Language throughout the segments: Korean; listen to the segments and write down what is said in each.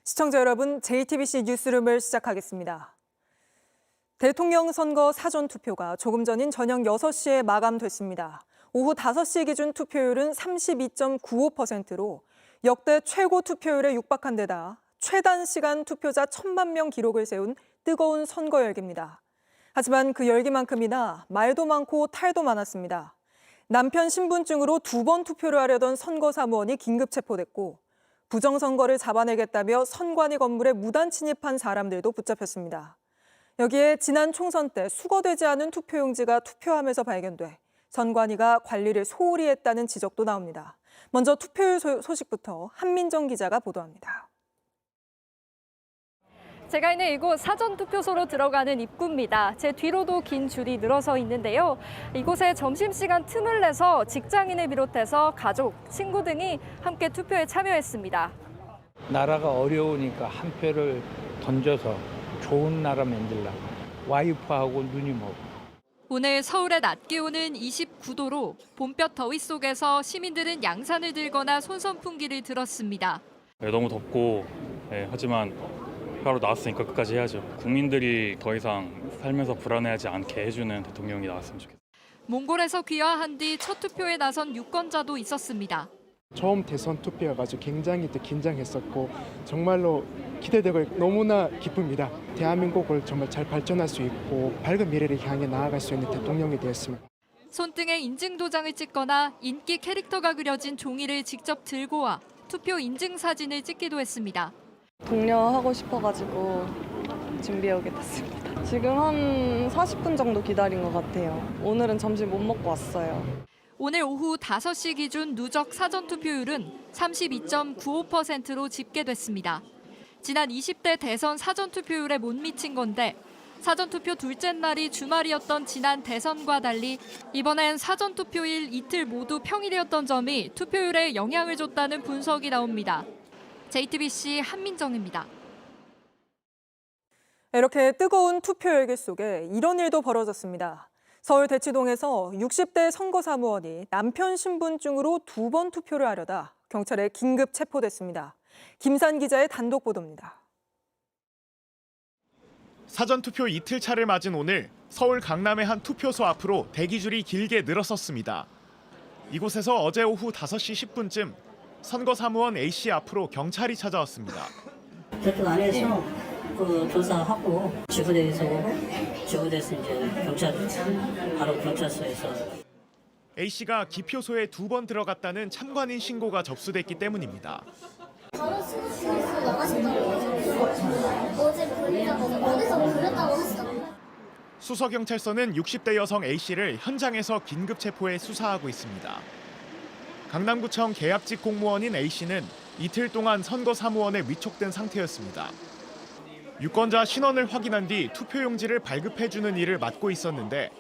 시청자 여러분, JTBC 뉴스룸을 시작하겠습니다. 대통령 선거 사전투표가 조금 전인 저녁 6시에 마감됐습니다. 오후 5시 기준 투표율은 32.95%로 역대 최고 투표율에 육박한 데다 최단 시간 투표자 1,000만 명 기록을 세운 뜨거운 선거 열기입니다. 하지만 그 열기만큼이나 말도 많고 탈도 많았습니다. 남편 신분증으로 2번 투표를 하려던 선거사무원이 긴급 체포됐고 부정선거를 잡아내겠다며 선관위 건물에 무단 침입한 사람들도 붙잡혔습니다. 여기에 지난 총선 때 수거되지 않은 투표용지가 투표함에서 발견돼 선관위가 관리를 소홀히 했다는 지적도 나옵니다. 먼저 투표율 소식부터 한민정 기자가 보도합니다. 제가 있는 이곳 사전투표소로 들어가는 입구입니다. 제 뒤로도 긴 줄이 늘어서 있는데요. 이곳에 점심시간 틈을 내서 직장인을 비롯해서 가족, 친구 등이 함께 투표에 참여했습니다. 나라가 어려우니까 한 표를 던져서 좋은 나라 만들려고 와이프하고 눈이 먹고. 오늘 서울의 낮 기온은 29도로 봄볕 더위 속에서 시민들은 양산을 들거나 손선풍기를 들었습니다. 네, 너무 덥고 하지만 표하러 나왔으니까 끝까지 해야죠. 국민들이 더 이상 살면서 불안해하지 않게 해주는 대통령이 나왔으면 좋겠어요. 몽골에서 귀화한 뒤 첫 투표에 나선 유권자도 있었습니다. 처음 대선 투표여가지고 굉장히 또 긴장했었고 정말로 기대되고 너무나 기쁩니다. 대한민국을 정말 잘 발전할 수 있고 밝은 미래를 향해 나아갈 수 있는 대통령이 되었으면. 손등에 인증 도장을 찍거나 인기 캐릭터가 그려진 종이를 직접 들고 와 투표 인증 사진을 찍기도 했습니다. 독려하고 싶어가지고 준비해 오게 됐습니다. 지금 한 40분 정도 기다린 것 같아요. 오늘은 점심 못 먹고 왔어요. 오늘 오후 5시 기준 누적 사전투표율은 32.95%로 집계됐습니다. 지난 20대 대선 사전투표율에 못 미친 건데 사전투표 둘째 날이 주말이었던 지난 대선과 달리 이번엔 사전투표일 이틀 모두 평일이었던 점이 투표율에 영향을 줬다는 분석이 나옵니다. JTBC 한민정입니다. 이렇게 뜨거운 투표 열기 속에 이런 일도 벌어졌습니다. 서울 대치동에서 60대 선거사무원이 남편 신분증으로 2번 투표를 하려다 경찰에 긴급 체포됐습니다. 김산 기자의 단독 보도입니다. 사전투표 이틀차를 맞은 오늘 서울 강남의 한 투표소 앞으로 대기줄이 길게 늘어섰습니다. 이곳에서 어제 오후 5시 10분쯤 선거사무원 A씨 앞으로 경찰이 찾아왔습니다. 저쪽 안에서 그 조사하고 지구대에서 지구대에서 이제 경찰 바로 경찰서에서 A씨가 기표소에 2번 들어갔다는 참관인 신고가 접수됐기 때문입니다. 바로 수술실에서 나가신다고 하셨어요. 어제 불리다고 어디서 불렸다고 하시더라고요. 수서경찰서는 60대 여성 A씨를 현장에서 긴급 체포해 수사하고 있습니다. 강남구청 계약직 공무원인 A씨는 이틀 동안 선거사무원에 위촉된 상태였습니다. 유권자 신원을 확인한 뒤 투표용지를 발급해주는 일을 맡고 있었는데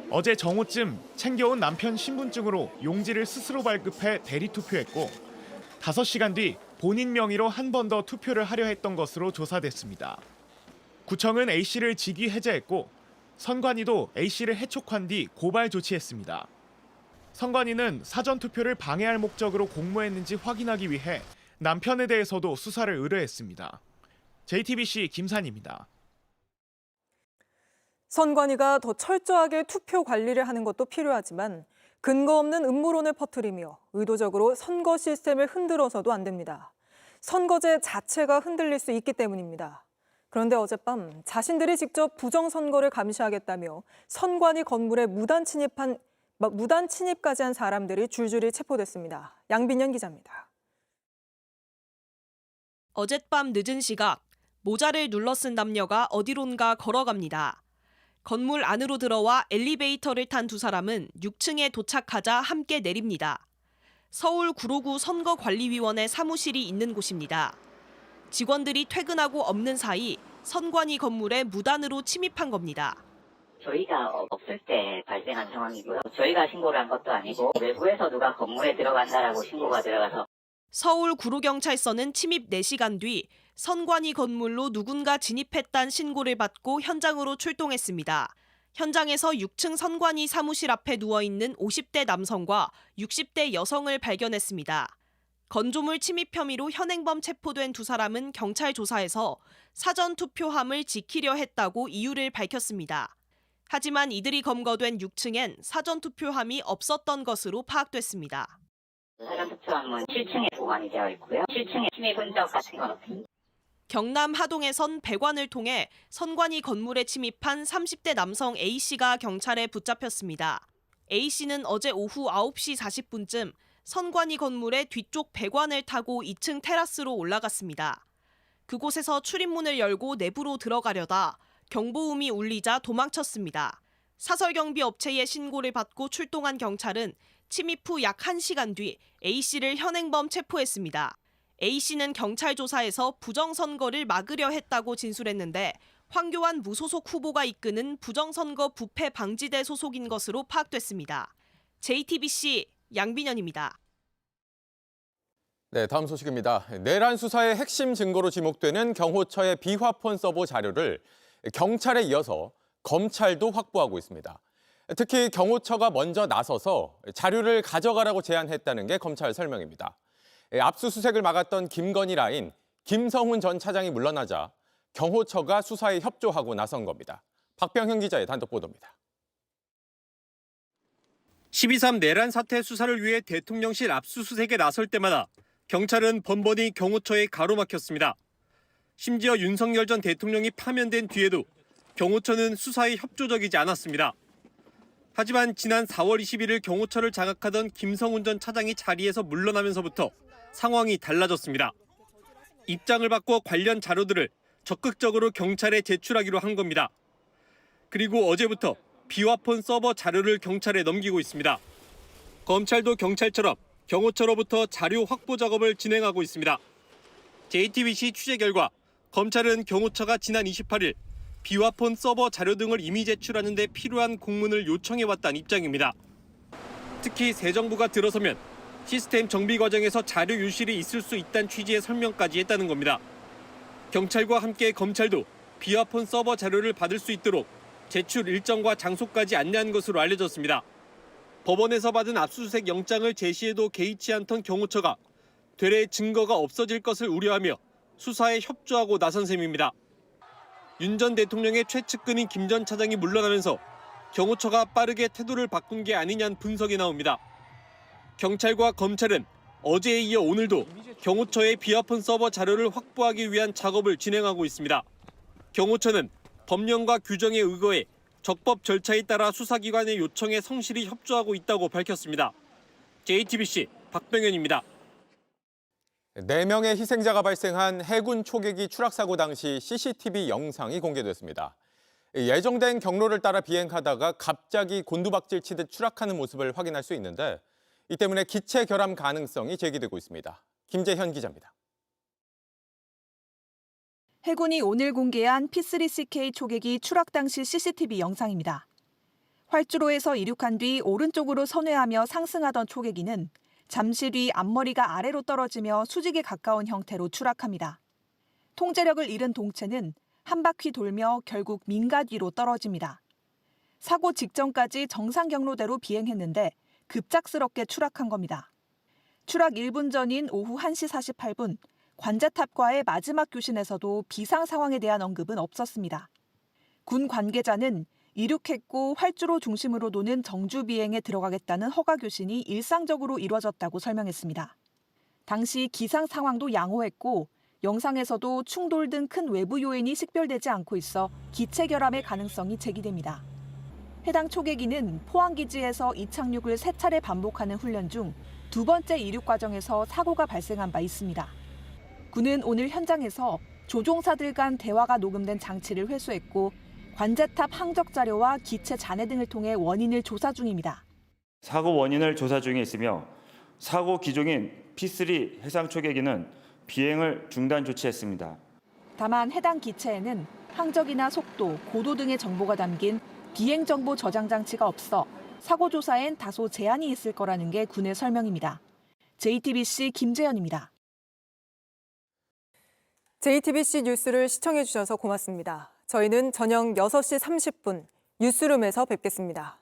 어제 정오쯤 챙겨온 남편 신분증으로 용지를 스스로 발급해 대리투표했고 5시간 뒤 본인 명의로 한 번 더 투표를 하려 했던 것으로 조사됐습니다. 구청은 A씨를 직위 해제했고 선관위도 A씨를 해촉한 뒤 고발 조치했습니다. 선관위는 사전투표를 방해할 목적으로 공모했는지 확인하기 위해 남편에 대해서도 수사를 의뢰했습니다. JTBC 김산입니다. 선관위가 더 철저하게 투표 관리를 하는 것도 필요하지만 근거 없는 음모론을 퍼뜨리며 의도적으로 선거 시스템을 흔들어서도 안 됩니다. 선거제 자체가 흔들릴 수 있기 때문입니다. 그런데 어젯밤 자신들이 직접 부정선거를 감시하겠다며 선관위 건물에 무단 침입까지 한 사람들이 줄줄이 체포됐습니다. 양빈현 기자입니다. 어젯밤 늦은 시각, 모자를 눌러 쓴 남녀가 어디론가 걸어갑니다. 건물 안으로 들어와 엘리베이터를 탄 두 사람은 6층에 도착하자 함께 내립니다. 서울 구로구 선거관리위원회 사무실이 있는 곳입니다. 직원들이 퇴근하고 없는 사이 선관위 건물에 무단으로 침입한 겁니다. 저희가 없을 때 발생한 상황이고요. 저희가 신고를 한 것도 아니고 외부에서 누가 건물에 들어간다라고 신고가 들어가서. 서울 구로경찰서는 침입 4시간 뒤 선관위 건물로 누군가 진입했다는 신고를 받고 현장으로 출동했습니다. 현장에서 6층 선관위 사무실 앞에 누워있는 50대 남성과 60대 여성을 발견했습니다. 건조물 침입 혐의로 현행범 체포된 두 사람은 경찰 조사에서 사전 투표함을 지키려 했다고 이유를 밝혔습니다. 하지만 이들이 검거된 6층엔 사전 투표함이 없었던 것으로 파악됐습니다. 사전투표함은 7층에 보관이 되어 있고요. 7층에 침입 흔적 같은 건 없습니다. 경남 하동에선 배관을 통해 선관위 건물에 침입한 30대 남성 A씨가 경찰에 붙잡혔습니다. A씨는 어제 오후 9시 40분쯤 선관위 건물의 뒤쪽 배관을 타고 2층 테라스로 올라갔습니다. 그곳에서 출입문을 열고 내부로 들어가려다 경보음이 울리자 도망쳤습니다. 사설경비 업체의 신고를 받고 출동한 경찰은 침입 후 약 1시간 뒤 A씨를 현행범 체포했습니다. A씨는 경찰 조사에서 부정선거를 막으려 했다고 진술했는데 황교안 무소속 후보가 이끄는 부정선거 부패 방지대 소속인 것으로 파악됐습니다. JTBC 양빈현입니다. 네, 다음 소식입니다. 내란 수사의 핵심 증거로 지목되는 경호처의 비화폰 서버 자료를 경찰에 이어서 검찰도 확보하고 있습니다. 특히 경호처가 먼저 나서서 자료를 가져가라고 제안했다는 게 검찰 설명입니다. 압수수색을 막았던 김건희 라인 김성훈 전 차장이 물러나자 경호처가 수사에 협조하고 나선 겁니다. 박병현 기자의 단독 보도입니다. 12.3 내란 사태 수사를 위해 대통령실 압수수색에 나설 때마다 경찰은 번번이 경호처에 가로막혔습니다. 심지어 윤석열 전 대통령이 파면된 뒤에도 경호처는 수사에 협조적이지 않았습니다. 하지만 지난 4월 21일 경호처를 장악하던 김성훈 전 차장이 자리에서 물러나면서부터 상황이 달라졌습니다. 입장을 바꿔 관련 자료들을 적극적으로 경찰에 제출하기로 한 겁니다. 그리고 어제부터 비화폰 서버 자료를 경찰에 넘기고 있습니다. 검찰도 경찰처럼 경호처로부터 자료 확보 작업을 진행하고 있습니다. JTBC 취재 결과 검찰은 경호처가 지난 28일 비화폰 서버 자료 등을 이미 제출하는 데 필요한 공문을 요청해왔다는 입장입니다. 특히 새 정부가 들어서면 시스템 정비 과정에서 자료 유실이 있을 수 있다는 취지의 설명까지 했다는 겁니다. 경찰과 함께 검찰도 비화폰 서버 자료를 받을 수 있도록 제출 일정과 장소까지 안내한 것으로 알려졌습니다. 법원에서 받은 압수수색 영장을 제시해도 개의치 않던 경호처가 되레 증거가 없어질 것을 우려하며 수사에 협조하고 나선 셈입니다. 윤 전 대통령의 최측근인 김 전 차장이 물러나면서 경호처가 빠르게 태도를 바꾼 게 아니냐는 분석이 나옵니다. 경찰과 검찰은 어제에 이어 오늘도 경호처의 비화폰 서버 자료를 확보하기 위한 작업을 진행하고 있습니다. 경호처는 법령과 규정에 의거해 적법 절차에 따라 수사기관의 요청에 성실히 협조하고 있다고 밝혔습니다. JTBC 박병현입니다. 4명의 희생자가 발생한 해군 초계기 추락 사고 당시 CCTV 영상이 공개됐습니다. 예정된 경로를 따라 비행하다가 갑자기 곤두박질 치듯 추락하는 모습을 확인할 수 있는데 이 때문에 기체 결함 가능성이 제기되고 있습니다. 김재현 기자입니다. 해군이 오늘 공개한 P3CK 초계기 추락 당시 CCTV 영상입니다. 활주로에서 이륙한 뒤 오른쪽으로 선회하며 상승하던 초계기는 잠시 뒤 앞머리가 아래로 떨어지며 수직에 가까운 형태로 추락합니다. 통제력을 잃은 동체는 한 바퀴 돌며 결국 민가 뒤로 떨어집니다. 사고 직전까지 정상 경로대로 비행했는데 급작스럽게 추락한 겁니다. 추락 1분 전인 오후 1시 48분, 관제탑과의 마지막 교신에서도 비상 상황에 대한 언급은 없었습니다. 군 관계자는 이륙했고 활주로 중심으로 도는 정주 비행에 들어가겠다는 허가 교신이 일상적으로 이루어졌다고 설명했습니다. 당시 기상 상황도 양호했고 영상에서도 충돌 등 큰 외부 요인이 식별되지 않고 있어 기체 결함의 가능성이 제기됩니다. 해당 초계기는 포항기지에서 이착륙을 3차례 반복하는 훈련 중 2번째 이륙 과정에서 사고가 발생한 바 있습니다. 군은 오늘 현장에서 조종사들 간 대화가 녹음된 장치를 회수했고 관제탑 항적 자료와 기체 잔해 등을 통해 원인을 조사 중입니다. 사고 원인을 조사 중에 있으며 사고 기종인 P3 해상 초계기는 비행을 중단 조치했습니다. 다만 해당 기체에는 항적이나 속도, 고도 등의 정보가 담긴 비행 정보 저장 장치가 없어 사고 조사엔 다소 제한이 있을 거라는 게 군의 설명입니다. JTBC 김재현입니다. JTBC 뉴스를 시청해 주셔서 고맙습니다. 저희는 저녁 6시 30분 뉴스룸에서 뵙겠습니다.